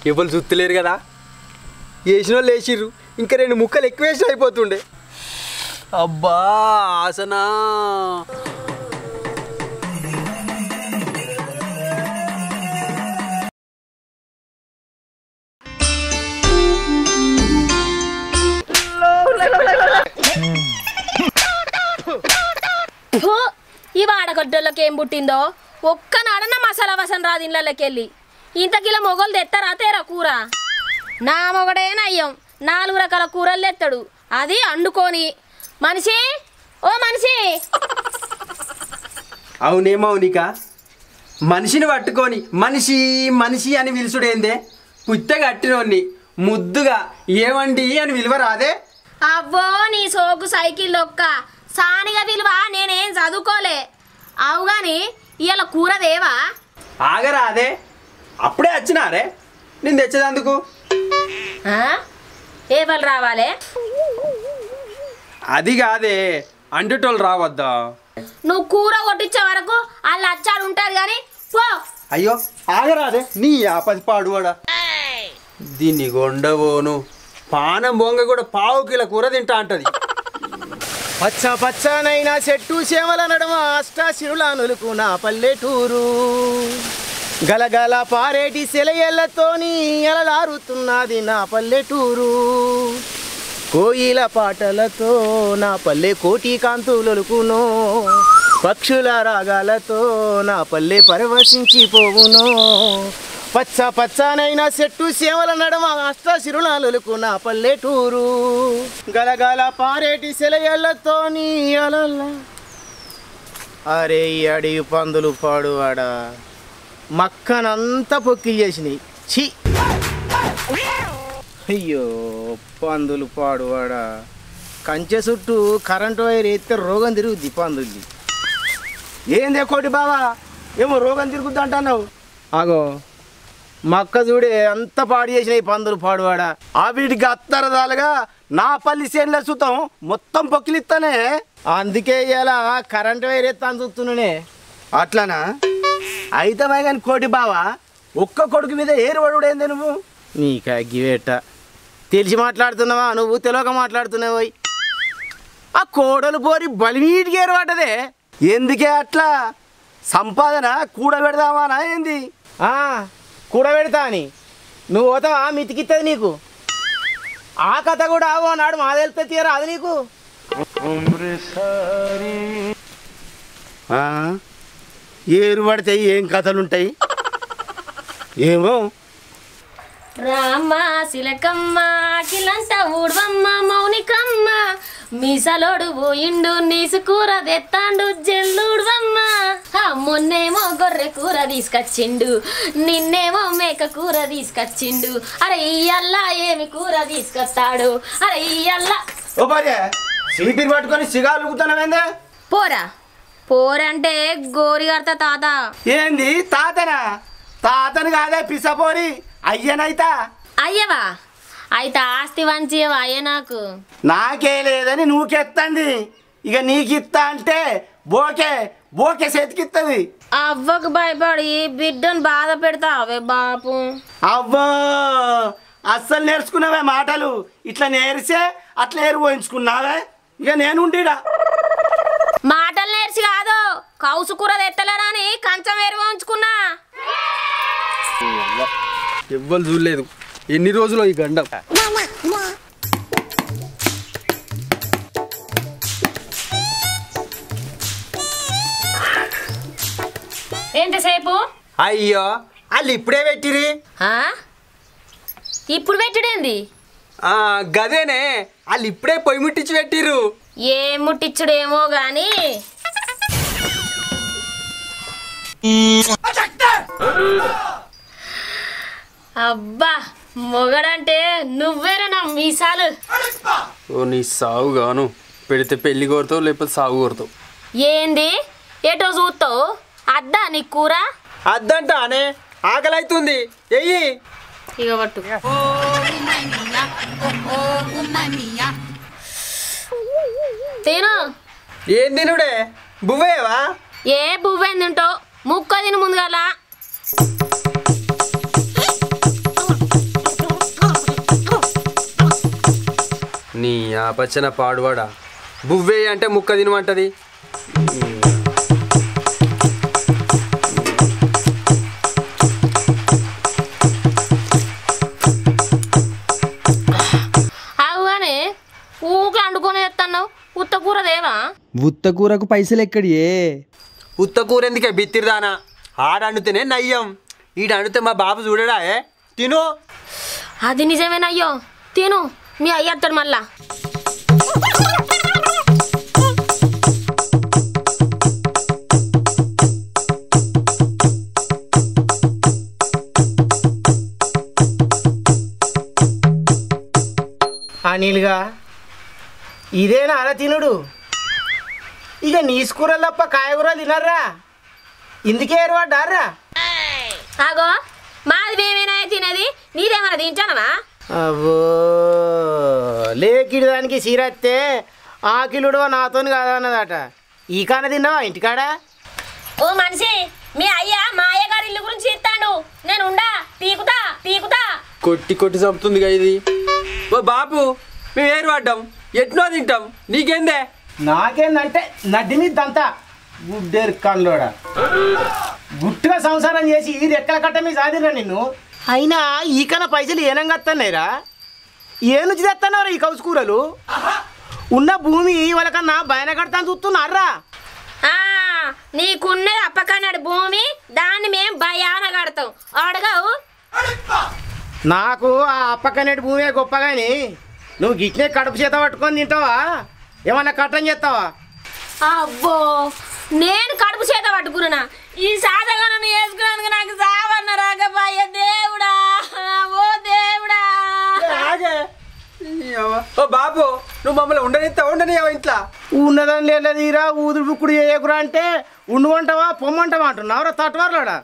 ఎవరు చూస్తలేరు కదా, వేసిన వాళ్ళు వేసిర్రు, ఇంకా 2 ముక్కలు ఎక్కువ వేసిన అయిపోతుండే. అబ్బా ఆసనా ఈ వాడగడ్డలకి ఏం పుట్టిందో ఒక్కనాడన్న మసాలా వాసన రాదు ఇళ్ళకెళ్ళి. ఇంతకిల మొగలు తెస్తారా తేరా కూర? నా మొగడే నయ్యం 4 రకాల కూరలు తెస్తాడు, అది అండుకొని. మనిషి ఓ మనిషి. అవునేమౌనిక, మనిషిని పట్టుకొని మనిషి మనిషి అని పిలుచుడేందే? పుట్టగట్టినోన్ని ముద్దుగా ఏమండి అని విలువరాదే? అవ్వో నీ సోకు సైకిల్ ఒక్క సానిగా విలువ నేనేం చదువుకోలే. అవు గాని ఇవాళ కూర దేవా? ఆగరాదే, అప్పుడే వచ్చినారే నేను తెచ్చేదందుకు. ఏ వాళ్ళు రావాలే? అది కాదే, అంటుటోళ్ళు రావద్దా? నువ్వు కూర కొట్టించే వరకు వాళ్ళు అచ్చాడు ఉంటారు కానీ పో. అయ్యో ఆగరాదే, నీ ఆపది పాడువాడా. దీన్ని కొండవోను పానం బొంగ కూడా 1/2 కిలో కూర తింటా అంటది. పచ్చ పచ్చనైనా చెట్టు చేమల నడుమ అష్టాశిరుల నులుకు నా పల్లెటూరు. గలగల పారేటి సెలయేళ్లతోని ఎలలారుతున్నది నా పల్లెటూరు. కోయిల పాటలతో నా పల్లె కోటి కాంతులొలుకును. పక్షుల రాగాలతో నా పల్లె పరవశించిపోవును. పచ్చ పచ్చనైనా చెట్టు సేవల నడమ అష్టశిరునాలుకు నా పల్లెటూరు. గలగల పారేటి సెలయేళ్లతోని అలల. అరే అడిగి పందులు పాడువాడా, మక్కనంతా పొక్కి చేసినాయి. ఛీ, అయ్యో పందులు పాడువాడా, కంచె చుట్టూ కరెంటు వైర్ ఎత్తే రోగం తిరుగుద్ది పందుల్ది. ఏందే కోటి బావా, ఏమో రోగం తిరుగుద్ది అంటున్నావు? ఆగో మక్క చూడే అంత పాడు చేసినాయి పందులు పాడువాడా. ఆ వీటికి అత్తరదాలుగా నా పల్లి చేనుల సుతం మొత్తం పొక్కిలిస్తానే. అందుకే ఇలా కరెంటు వైర్ ఎత్తాను చూస్తున్నానే. అట్లానా? అయితే కానీ కోటి బావా, ఒక్క కొడుకు మీద ఏరువడు ఏంది నువ్వు? నీకు అగ్గివేట తెలిసి మాట్లాడుతున్నావా నువ్వు? తెలియక మాట్లాడుతున్నావు. ఆ కోడలు పోరి బలినీటికి ఏరువాటదే. ఎందుకే అట్లా? సంపాదన కూడబెడదామానా ఏంది? కూడబెడతా అని నువ్వు పోతావా? మితికిస్తుంది నీకు. ఆ కథ కూడా ఓ నాడు మా తెలుస్తా తీయరా అది నీకు. ఏరు పడితే ఏం కథలుంటాయి ఏమో. రామ్మ సిలకమ్మ అఖిలంతా ఊడవమ్మ మౌనికమ్మ, మీసలోడు పోయిండు నీసు కూర తెత్తాండు జల్లుడవమ్మ. మొన్నేమో గొర్రె కూర తీసుకొచ్చిండు, నిన్నేమో మేక కూర తీసుకొచ్చిండు. అరే ఇయ్యల్లా ఏమి కూర తీసుకొస్తాడు? అరే ఇయ్యల్లా ఓ భార్య సీపీని పట్టుకొని సిగాలుగుతున్నావేందే? పోరా పోరంటే గోరి కడతా తాత. ఏంది తాతనా? తాతను కాదే పిసపోరి, అయ్యనైతా. అయ్యవా? అయితే ఆస్తి వంచియవా అయ్య నాకు? నాకే లేదని నువ్వుకెత్తండి, ఇక నీకిత్తా అంటే బోకే బోకే చేతికిత్తది. అవ్వకు భయపడి బిడ్డను బాధ పెడతావే బాపు. అవ్వో అస్సలు నేర్చుకున్నావే మాటలు, ఇట్లా నేర్చే అట్లా ఏరు పోయించుకున్నావే. ఇక నేనుండిడా మాటలు నేర్చి కాదు, కౌసు కూర తెత్తలేరని కంచం ఏరు పోయించుకున్నా. ఎవ్వరు చూడలేదు ఎన్ని రోజులు ఈ గండం. ఎంతసేపు? అయ్యో వాళ్ళు ఇప్పుడే పెట్టిరి. ఇప్పుడు పెట్టుడేంది? గదేనే, వాళ్ళు ఇప్పుడే పొయ్యి ముట్టించి పెట్టిరు. ఏ ముట్టించుడేమో గాని అబ్బా మొగడంటే నువ్వేరా నా మీసాలు. ఓ నీ సాగు గాను, పెడితే పెళ్లి కోరుతావు లేకపోతే సాగు కోరుతావు. ఏంది ఏటో చూస్తావు? అద్దా నీ కూర? అద్దంట అనే ఆకలి అవుతుంది ఎయ్యి. ఇక పట్టు. తిను. ఏం తినుడే? బువ్వేవా? ఏ బువ్వేం తింటావు? ముక్క తిను ముందుగాల. ఆపచ్చన పాడువాడా బువ్వే అంటే ముక్క తినమంటది. అవుగానే ఊకే అండుకొని ఎత్తన్నావు. ఉత్త కూర దేవా? ఉత్త కూరకు పైసలు ఎక్కడియే? ఉత్త కూర ఎందుకే బిత్తిరిదానా? ఆడండుతేనే నయ్యం. ఈడండితే మా బాబు చూడడా తిను. అది నిజమేనయ్యో, తిను. మీ అయ్యత్తడు మళ్ళా. అనిల్గా ఇదేనా అలా తినుడు? ఇక నీసుకూరలు తప్ప కాయగూరలు తినర్రా? ఇందుకే ఏర్పడ్డారా? ఆగో, మాది మేమేనా తినేది? నీదేమన్నా తింటానవా? అవ్వో లేకిడి దానికి సీరత్తే ఆకిలుడు నాతో కాదన్నదట. ఈ కాన తిన్నావా ఇంటికాడ? ఓ మనిషి, మీ అయ్య మా అయ్యగారి ఇల్లు గురించి ఇస్తాడు. నేను ఉండా పీకుతా పీకుతా. కొట్టి కొట్టి చంపుతుందిగా ఇది. ఓ బాబు, మేము ఏర్పడ్డాం, ఎట్నో తింటాం, నీకేందే? నాకేందంటే నడ్డి మీదంతా గుడ్డేరు కళ్ళోడ గుట్టుగా సంసారం చేసి ఈ రెక్కల కట్ట మీద సాదిరా నిన్ను. అయినా ఈకన పైసలు ఏనంగా వస్తున్నాయిరా? ఏ నుంచి తెస్తున్నారా ఈ కౌసు కూరలు? ఉన్న భూమి వాళ్ళకన్నా బయన కడతాను చూస్తున్నారా? నీకున్నది అప్పకన్నాడు భూమి, దాన్ని మేము భయాన కడతాం. అడగవు? నాకు ఆ అప్పకనేటి భూమే గొప్ప కానీ నువ్వు గిట్నే కడుపు చేత పట్టుకొని తింటావా? ఏమన్నా కట్టం చేస్తావా? అబ్బో, నేను కడుపు చేత పట్టుకున్నా. ఈ సాధగాను వేసుకున్నందుకు నాకు సావన్న రాకపోయ దేవుడా, ఓ దేవుడా. ఓ బాబు, నువ్వు మమ్మల్ని ఉండనివా ఇంట్లో? ఉన్నదని లేదా తీరా ఊదురు బుక్కుడు చేయకురా అంటే ఉండుమంటావా పొమ్మంటావా అంటున్నావురా తట్టువారులాడా?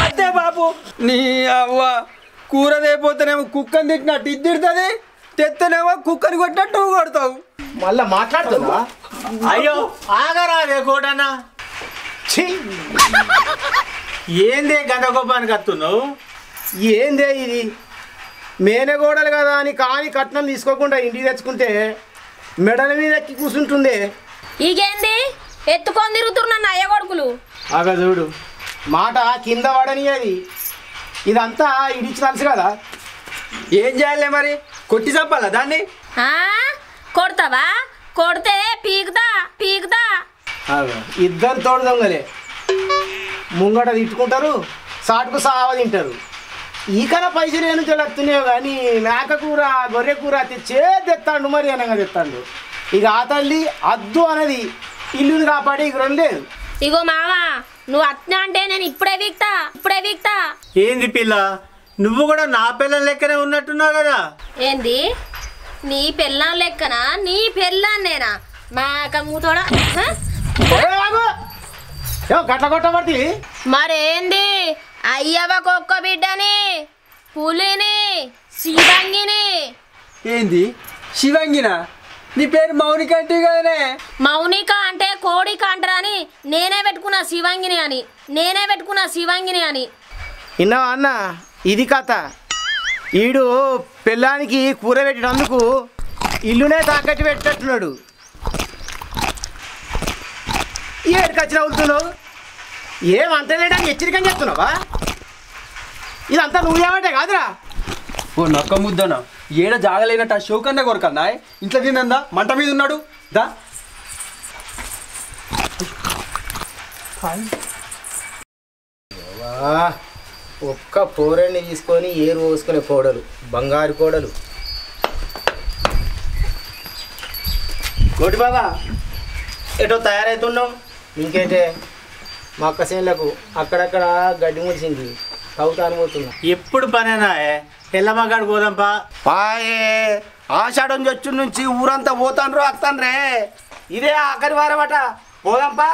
అదే బాబు, నీ అవ్వ కూర తేపోతేనేమో కుక్కని తిట్టినట్టు ఇది తిడుతుంది, తెత్తనేమో కుక్కని కొట్టినట్టు నువ్వు కొడతావు. మళ్ళా మాట్లాడుతుందా? అయ్యో ఆగరాదే కోటన్నా. ఏందే గంట గొప్పని కత్తున్నావు? ఏందే ఇది? మేనగోడలు కదా అని కానీ కట్నం తీసుకోకుండా ఇంటికి తెచ్చుకుంటే మెడల మీద ఎక్కి కూర్చుంటుందే. ఇగేంది ఎత్తుకొని తిరుగుతున్నా అయ్య కొడుకులు? ఆగ చూడు, మాట కింద పడని అది. ఇదంతా ఇడిచి తెలుసు కదా. ఏం చేయాలి మరి? కొట్టి చంపాలా దాన్ని? కొడతావా? కొడితే పీకుతా పీకుతా. ఇద్దరు తోడు దొంగలే, ముంగట తిట్టుకుంటారు, సాటుకు సావ తింటారు. ఈకన పైసలు ఏను చెల్లుతున్నాయో కానీ మేక కూర గొర్రె కూర తెస్తాడు మరి అనగా తెస్తాడు. ఇక ఆ తల్లి అద్దు అనేది ఇల్లుని కాపాడి ఇక రెండు లేదు. ఇగో మామ, నువ్వు అట్నా అంటే నేను ఇప్పుడే వీక్తా. ఏంది పిల్ల, నువ్వు కూడా నా పిల్లల లెక్కనే ఉన్నట్టున్నావు కదా? ఏంది నీ పెళ్ళాం లెక్కనా? నీ పెళ్ళాన్నేనా? మాక మూతోడా? గట్ల కొట్టబడి మరేంది? అయ్యవ కుక్క బిడ్డని, పులిని, శివంగిని. ఏంది శివంగినా? నీ పేరు మౌనిక అంటే కదనే? మౌనిక అంటే కోడిక అంటారని నేనే పెట్టుకున్నా శివంగిని అని. విన్నావా అన్న? ఇది కథ. ఈడు పెళ్ళానికి కూర పెట్టినందుకు ఇల్లునే తాకట్టి పెట్టేట్టున్నాడు. ఏడికి వచ్చిన అవుతున్నావు? ఏమంటలేడని హెచ్చరికని చెప్తున్నావా? ఇదంతా నువ్వేమంటే కాదురా. ఓ నక్క ముద్దనా, ఏడ జాగలేనట్టు ఆ షోకన్నా కొరకన్నా ఇంట్లో తినందా? మంట మీద ఉన్నాడు దా. ఒక్క పోరని తీసుకొని ఏరు పోసుకునే కోడలు, బంగారు కోడలు. కోటి బాబా, ఎటో తయారవుతున్నావు? ఇంకేంటే మా అక్క సేన్లకు అక్కడక్కడ గడ్డి ముడిసింది, తవ్వుతాను పోతున్నా. ఎప్పుడు పనేనా? ఎల్లమ్మగాడు పోదాంపా. పాయే ఆషాఢం చచ్చు నుంచి ఊరంతా పోతాన్రు వస్తాన్రే. ఇదే ఆఖరి వారం అట, పోదాంపా.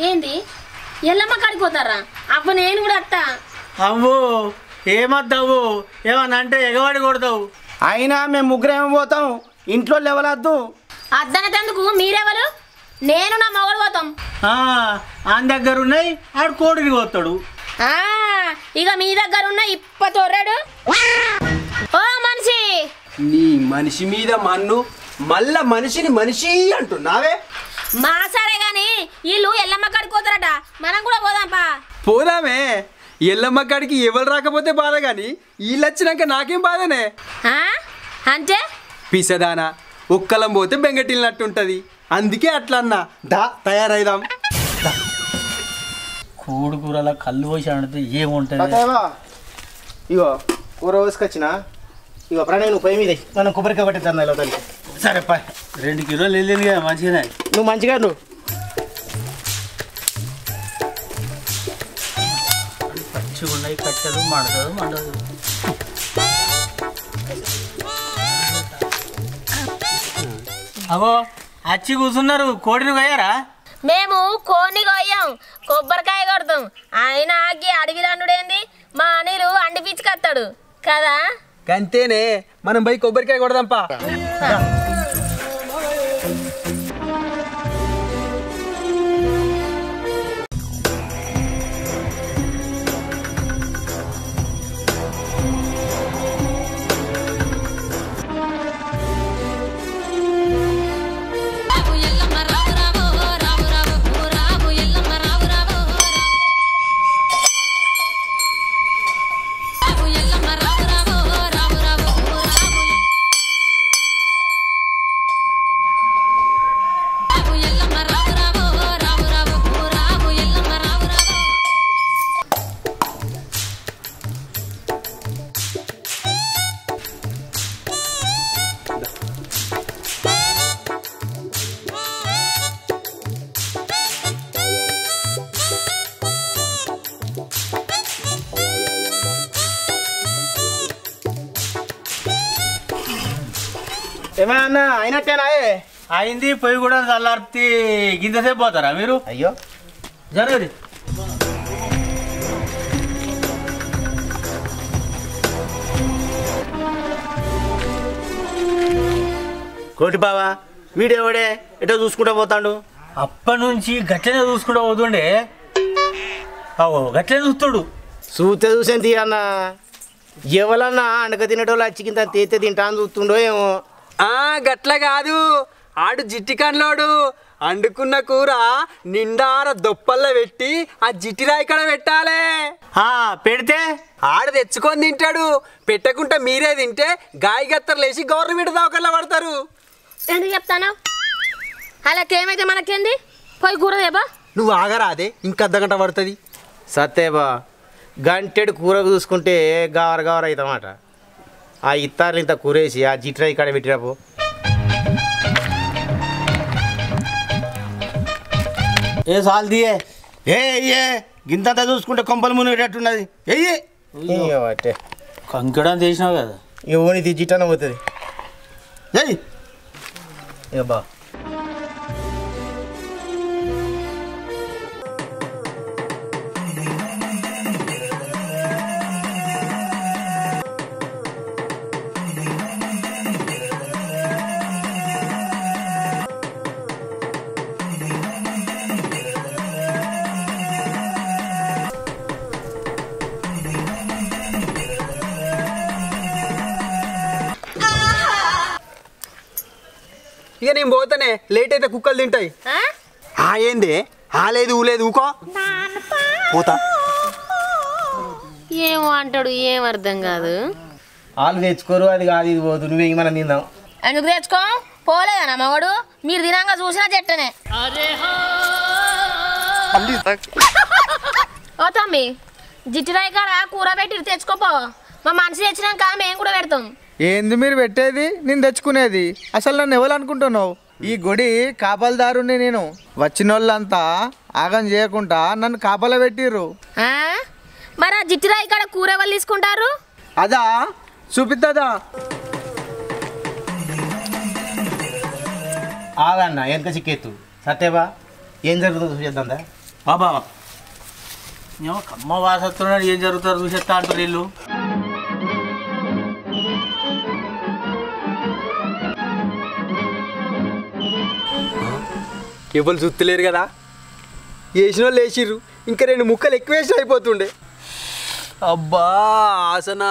ఏంది ఎల్లమ్మ కాడిపోతారా? అవ్వ నేను కూడా అత్తా. అవ్వు ఏమద్దావు, ఏమన్నా అంటే ఎగవాడి కొడతావు. అయినా మేము ముగ్గురేమో పోతాం, ఇంట్లో లేవలద్దు. అద్దనతందుకు మీరెవరు? నేను నా మొగడు పోతాం. ఆయన దగ్గర ఉన్నాయి, ఆడు కోడిని పోతాడు. ఇక మీ దగ్గర ఉన్న ఇప్ప తొర్రాడు. ఓ మనిషి, నీ మనిషి మీద మన్ను మళ్ళా మనిషిని మనిషి అంటున్నావే. మా సరే గాని వీళ్ళు ఎల్లమ్మ కాడికి పోతారట, మనం కూడా పోదాంపా. పోదామే. ఎల్లమ్మ కాడికి ఎవరు రాకపోతే బాధ కానీ వీళ్ళు వచ్చినాక నాకేం బాధనే. అంటే పిసదానా ఒక్కలం పోతే బెంగటిల్లినట్టుంటది, అందుకే అట్లా అన్నా. దా తయారైదాం. కోడి కూరల కళ్ళు పోసి అంటే ఏముంటుంది? ఇగో కూర పోసుకొచ్చిన. ఇగో ప్రణయ్ నువ్వు పొయ్యి మీద మనం కొబ్బరికాయ పట్టేద్దాం ఇలా తల్లి. సరే పా 2 కిలోలు వెళ్ళింది కదా మంచిగానే. నువ్వు మంచిగా నువ్వు పచ్చిగా ఉన్నాయి కట్టెలు మండదు. అగో అచ్చి కూర్చున్నారు, కోడిని పోయారా? మేము కోడిని కొయ్యం, కొబ్బరికాయ కొడతాం. ఆయన ఆగి అడవిలో అండుడేంది, మా అనిలు అండి పిచ్చుకత్తాడు కదా. అంతేనే, మనం పోయి కొబ్బరికాయ కొడదాంపా. ఏమన్నా అయినట్టేనా? అయింది, పొయ్యి కూడా చల్లార్తి గింతసేపు పోతారా మీరు? అయ్యో జరగదు. కోటి బావా వీడేవాడే ఎటో చూసుకుంటా పోతాడు. అప్పటి నుంచి గట్లనే చూసుకుంటూ పోతుండే. అవో గట్లనే చూస్తాడు. చూసాను తీ అన్న. ఎవరన్నా అండక తినేటోళ్ళు అచ్చికింత తేతే తింటా అని చూస్తుండో ఏమో. గట్ల కాదు, ఆడు జిట్టికన్లోడు. అండుకున్న కూర నిండార దొప్పల్లో పెట్టి ఆ జిట్టిరాయి కడ పెట్టాలే. పెడితే ఆడు తెచ్చుకొని తింటాడు. పెట్టకుండా మీరే తింటే గాయగత్తరు లేచి గవర్నమెంట్ దవాఖానలో పడతారు. ఎందుకు చెప్తాను? అలాకేమైతే మనకేంది, పోయి కూర దేబా. నువ్వు ఆగరాదే, ఇంక అర్ధగంట పడుతుంది. సత్తేబా గంటెడు కూరకు చూసుకుంటే గావర గావర అవుతామాట. ఆ ఇత్తారులు ఇంత కూరేసి ఆ జిట్రాయి కాడ పెట్టిరాపో. ఏ సాల్ దియే. ఏ గింతంతా చూసుకుంటే కొంపలు మునిగేటట్టున్నది. ఏ కంకడం చేసినావు కదా. ఓని జిట్టన పోతుంది. ఏ బా ఇక నేను పోతానే, లేట్ అయితే కుక్కలు తింటాయి. ఏంది లేదు ఊలేదు ఊకో పోతా. ఏమో అంటాడు, ఏం అర్థం కాదు. వాళ్ళు తెచ్చుకోరు, అది కాదు ఇది పోదు. నువ్వే మనం తిందాం. ఎందుకు తెచ్చుకో, పోలేదనా మగడు? మీరు తినంగా చూసినా చెట్టనే. ఓ తమ్మి, జిట్టిరాయి కాడ కూర పెట్టి తెచ్చుకోపో. మా మనిషి తెచ్చినాక మేము కూడా పెడతాం. ఏంది మీరు పెట్టేది, నేను తెచ్చుకునేది? అసలు నన్ను ఎవరు అనుకుంటున్నావు? ఈ గుడి కాపలదారుని నేను. వచ్చిన వాళ్ళంతా ఆగం చేయకుండా నన్ను కాపలా పెట్టిర్రు. మరి ఆ జిట్టిరాయి కాడ కూర ఎవరు తీసుకుంటారు? అదా చూపిద్దా? ఆగన్న వెనక చిక్కెత్తు. సత్యబా ఏం జరుగుతుందో చూసేద్దా? బాబా కమ్మ వాసత్తున్నాడు, ఏం జరుగుతారు చూసేస్తా అంటారు వీళ్ళు. ఎవరు చూస్తలేరు కదా, వేసిన వాళ్ళు వేసిర్రు. ఇంకా 2 ముక్కలు ఎక్కువ వేసిన అయిపోతుండే. అబ్బా ఆసనా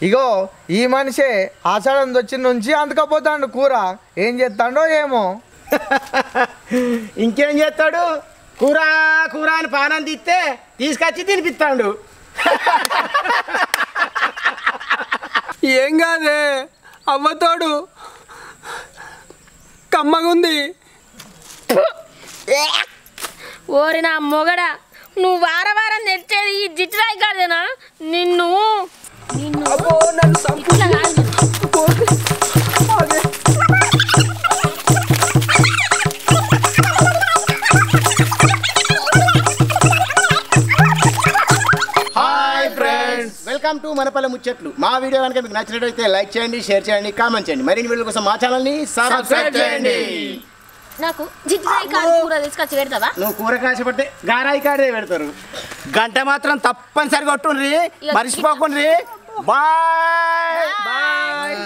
ఇగో ఈ మనిషే ఆషాఢం వచ్చిన నుంచి అందుకపోతాడు కూర ఏం చేస్తాడో ఏమో. ఇంకేం చేస్తాడు? కూర కూర అని పానం తీస్తే తీసుకొచ్చి తినిపిస్తాడు. ఏం కాదే అవ్వతోడు కమ్మగుంది. ఓరి నా మొగడా, నువ్వు వారం తెచ్చేది ఈ జిట్రాయి కాదేనా? నిన్ను ఇట్లా కాదు. హాయ్ ఫ్రెండ్స్, వెల్కమ్ టు మనపల్లె ముచ్చట్లు. మా వీడియో కనుక మీకు నచ్చినట్లయితే లైక్ చేయండి, షేర్ చేయండి, కామెంట్ చేయండి. మరిన్ని వీడియోల కోసం మా ఛానల్ని సబ్స్క్రైబ్ చేయండి. నాకు జిట్రాయి కాదు కూర తీసుకొచ్చి పెడతావా? నువ్వు కూర కాసిపడితే గారాయి కాడే పెడతారు. గంట మాత్రం తప్పనిసరిగా కొట్టుండ్రి, మర్చిపోకుండ్రి. Bye bye.